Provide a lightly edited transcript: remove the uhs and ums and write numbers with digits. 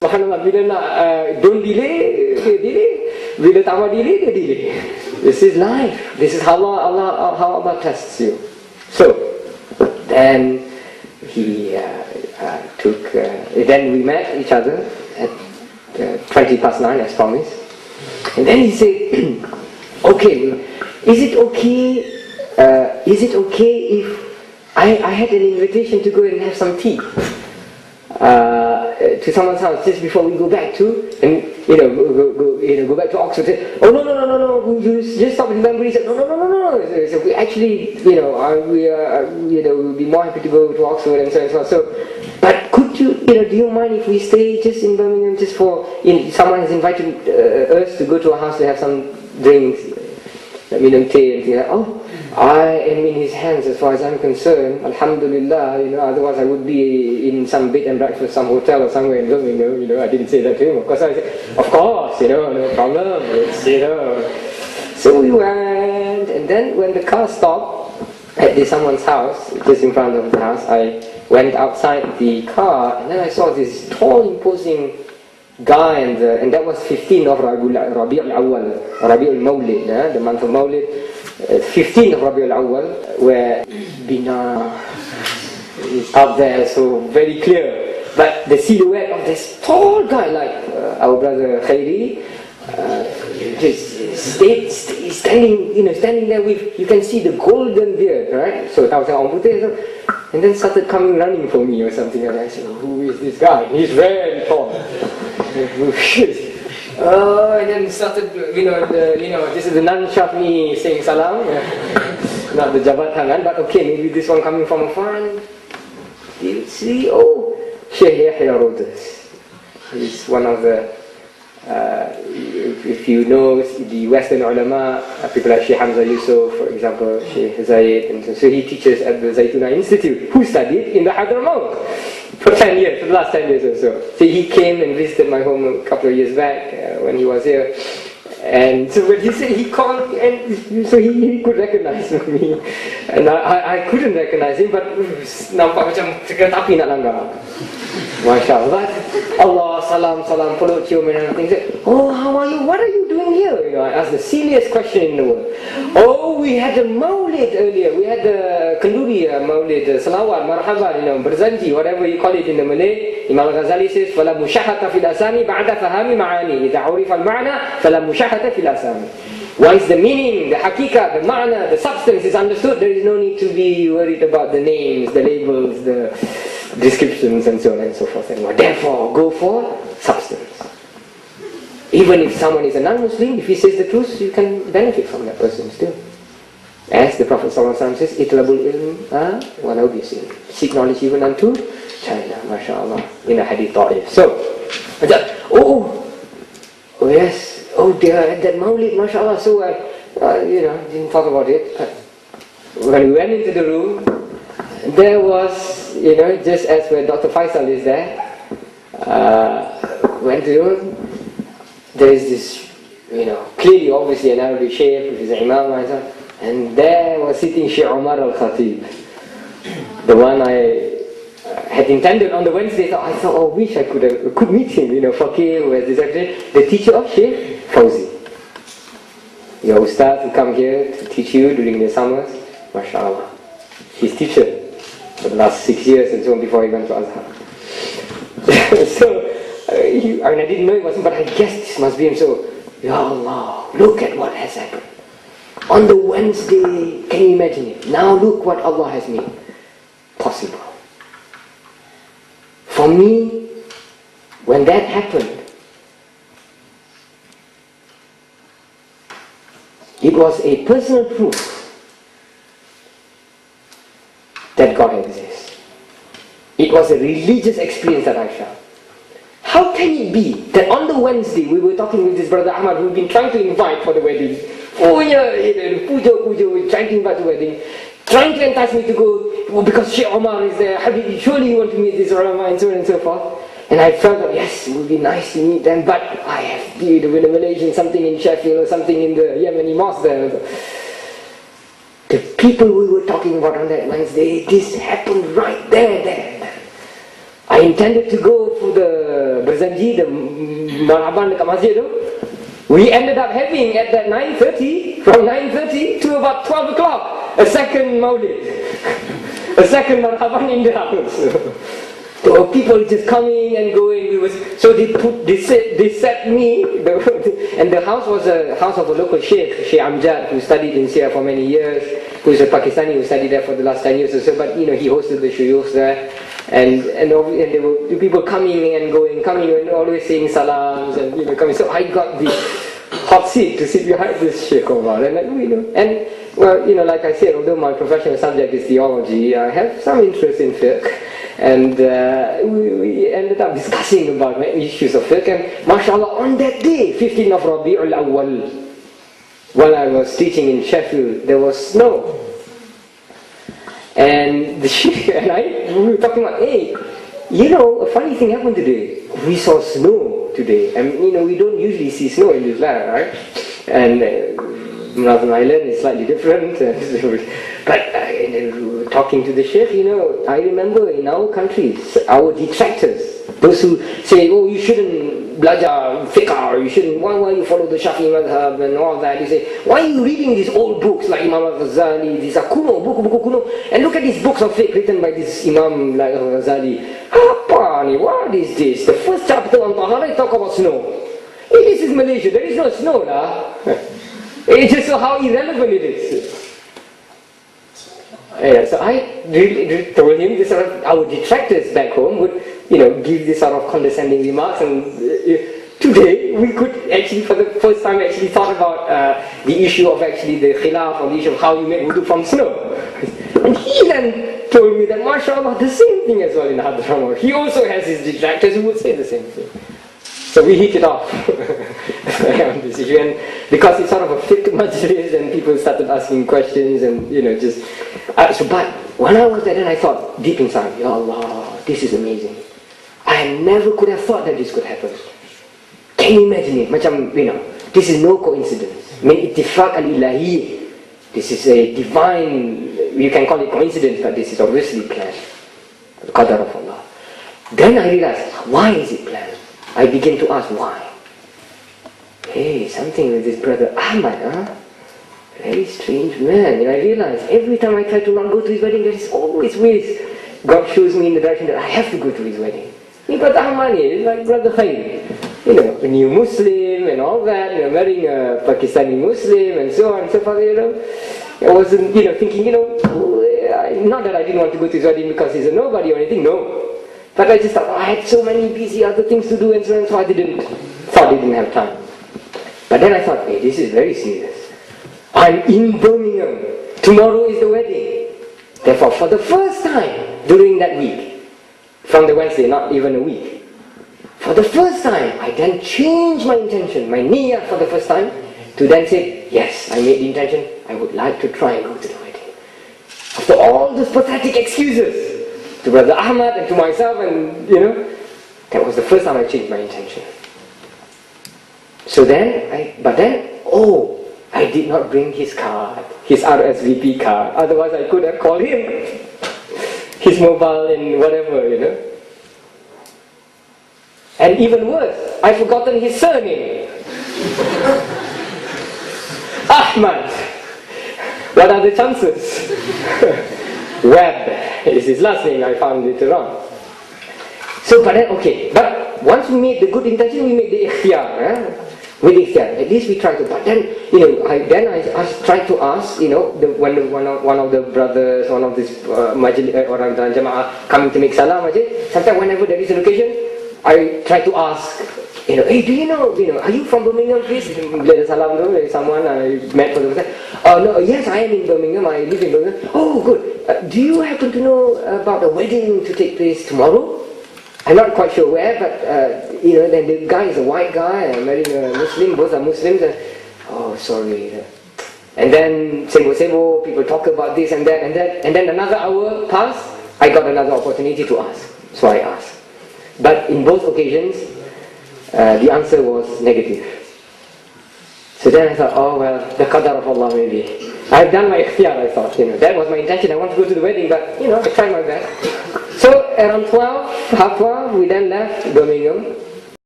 Subhanallah, bila nak don't delay, dia delay. Bila tak mau delay, dia delay. This is life. This is how Allah tests you. So, then he then we met each other at 9:20 as promised. And then he said, okay, is it okay if I had an invitation to go and have some tea to someone's house just before we go back to, and go back to Oxford? Oh no, just stop in Banbury. He said, no. So we actually, we'll be more happy to go to Oxford and so on and so on. So, but could you, do you mind if we stay just in Birmingham just for, someone has invited us to go to a house to have some drinks, minum tea and things like that. Oh, I am in his hands as far as I'm concerned. Alhamdulillah, otherwise I would be in some bed and breakfast, some hotel or somewhere in Birmingham. I didn't say that to him. Of course, I said, of course, no problem. It's, So we went, and then when the car stopped at someone's house, just in front of the house, I went outside the car, and then I saw this tall, imposing guy, and that was 15th of Rabi' al-Awwal, Rabi' al-Mawlid, the month of Mawlid. 15th of Rabi' al-Awwal, where Bina is up there, so very clear. But the silhouette of this tall guy, like our brother Khairi, just standing there with, you can see the golden beard, right? So and then started coming running for me or something, and I said, who is this guy? He's very tall. And then started, this is the non-Shafi saying salam, not the Jabat Hangan, but okay, maybe this one coming from afar. And you see, Shaykh Yahya wrote this. He's one of the, if you know the Western ulama, people like Shaykh Hamza Yusuf, for example, Shaykh Zayed, and so he teaches at the Zaytuna Institute, who studied in the Hadramaut for 10 years, for the last 10 years or so. So he came and visited my home a couple of years back when he was here. And so when he said, he called, and so he could recognize me. And I couldn't recognize him, but nampak macam sekali nak langgar. Masya Allah. Allah, salam, follow cium and everything. Said, how are you? What are you doing here? I asked the silliest question in the world. We had a Mawlid earlier. We had the Kanduri Mawlid, Salawat, Marhaban, Berzanji, whatever you call it in the Malay. Imam al Ghazali says, فَلَا مُشَحَةَ فِي الْأَسَامِ بَعْدَ فَهَامِ مَعَانِي إِذَا عُرِفَ الْمَعْنَى فَلَا مُشَحَةَ فِي الْأَسَامِ. Once the meaning, the hakika, the ma'na, the substance is understood, there is no need to be worried about the names, the labels, the descriptions and so on and so forth. And therefore, go for substance. Even if someone is a non-Muslim, if he says the truth, you can benefit from that person still. As the Prophet ﷺ says, Itlabul ilm walau bisin. Seek knowledge even unto China, mashallah, in a hadith ta'if. So, yes, dear, at that Mawlid, mashallah, so I, didn't talk about it. When we went into the room, there was, just as when Dr. Faisal is there, went to the room, there is this, clearly, obviously, an Arabic sheikh with his imam, and there was sitting Sheikh Umar al-Khatib, the one I had intended on the Wednesday. I thought, I wish I could meet him, Faqih, who has this actually, the teacher of Sheikh Fawzi. Your ustad who come here to teach you during the summers, mashallah. His teacher for the last 6 years and so on before he went to Azhar. So, I didn't know it wasn't, but I guessed this must be him. So, Ya Allah, look at what has happened. On the Wednesday, can you imagine it? Now look what Allah has made possible. For me, when that happened, it was a personal proof that God exists. It was a religious experience that I felt. How can it be that on the Wednesday we were talking with this brother Ahmad who'd been trying to invite for the wedding, puja, trying to invite the wedding, trying to entice me to go, because Sheikh Omar is there, Habib, surely you want to meet this ulama and so on and so forth. And I felt that yes, it would be nice to meet them, but I have to do with a Malaysian, something in Sheffield or something in the Yemeni mosque there. The people we were talking about on that Wednesday, this happened right there. I intended to go for the berjanji, the marhaban dekat masjid tu, we ended up having at that 9:30, from 9:30 to about 12 o'clock, a second maulid, a second marhaban in the house. So people just coming and going. So they set me, and the house was a house of a local sheikh, Sheikh Amjad, who studied in Syria for many years, who is a Pakistani who studied there for the last 10 years or so. But he hosted the shuyukhs there, and there were people coming and going, always saying salams and coming. So I got the hot seat to sit behind this Sheikh Omar, and like I said, although my professional subject is theology, I have some interest in fiqh. And we ended up discussing about issues of fiqh, and mashallah, on that day, 15th of Rabi'ul Awwal, while I was teaching in Sheffield, there was snow. And the sheikh and we were talking about, hey, a funny thing happened today. We saw snow today, and we don't usually see snow in this land, right? And Northern Ireland is slightly different, but talking to the sheikh, I remember in our countries, our detractors, those who say, oh, you shouldn't belajar fiqh, you shouldn't, why you follow the Shafi'i madhab and all that, you say, why are you reading these old books like Imam al Ghazali, these are buku kuno, and look at these books of fiqh written by this Imam like al Ghazali. What is this? The first chapter on Tahara talk about snow. Hey, this is Malaysia, there is no snow lah. It's just how irrelevant it is. Yeah, so I really told him this sort of, our detractors back home would, give this sort of condescending remarks, and today we could actually, for the first time, actually thought about the issue of actually the khilaf, or the issue of how you make wudu from snow. And he then told me that, mashallah, the same thing as well in Hadramaut. He also has his detractors who would say the same thing. So we hit it off on this issue, and because it's sort of a fiqh majlis, and people started asking questions, and just. But when I was there, then I thought deep inside, Ya Allah, this is amazing. I never could have thought that this could happen. Can you imagine it? Macam, this is no coincidence. Min ittifaq al-ilahi. This is a divine, you can call it coincidence, but this is obviously planned. The qadar of Allah. Then I realized, why is it planned? I began to ask why. Hey, something with this brother Ahmad, very strange man. And I realized every time I try to not go to his wedding, there is always ways. God shows me in the direction that I have to go to his wedding. Brother Ahmad is like Brother Khair. A new Muslim and all that, marrying a Pakistani Muslim and so on and so forth, I wasn't, thinking, not that I didn't want to go to his wedding because he's a nobody or anything, no. But I just thought, I had so many busy other things to do and so on, so I didn't have time. But then I thought, hey, this is very serious. I'm in Birmingham. Tomorrow is the wedding. Therefore, for the first time during that week, from the Wednesday, not even a week, for the first time, I then changed my intention, my niyyah for the first time, to then say, yes, I made the intention, I would like to try and go to the wedding. After all those pathetic excuses, to Brother Ahmad and to myself, and that was the first time I changed my intention. So then, I did not bring his card, his RSVP card. Otherwise, I could have called him, his mobile and whatever, And even worse, I've forgotten his surname. Ahmad. What are the chances? Webb is his last name, I found later on. So, but once we made the good intention, we made the ikhtiyar. With ikhtiyar, at least we try to. But then, I tried to ask, when one of the brothers, one of this orang dalam jamaah coming to make salam, sometimes whenever there is an occasion, I try to ask, hey, do you know, are you from Birmingham, please? Let salam to someone I met for the first time. No, yes, I am in Birmingham, I live in Birmingham. Oh, good. Do you happen to know about a wedding to take place tomorrow? I'm not quite sure where, but, then the guy is a white guy, and marrying a Muslim, both are Muslims, and, oh, sorry. And then, sebo, people talk about this and that, and then another hour passed, I got another opportunity to ask. So I asked. But in both occasions, the answer was negative. So then I thought, oh well, the qadar of Allah maybe. I've done my ikhtiyar, I thought, that was my intention, I want to go to the wedding, but, I tried my best. So around 12, half 12, we then left Birmingham,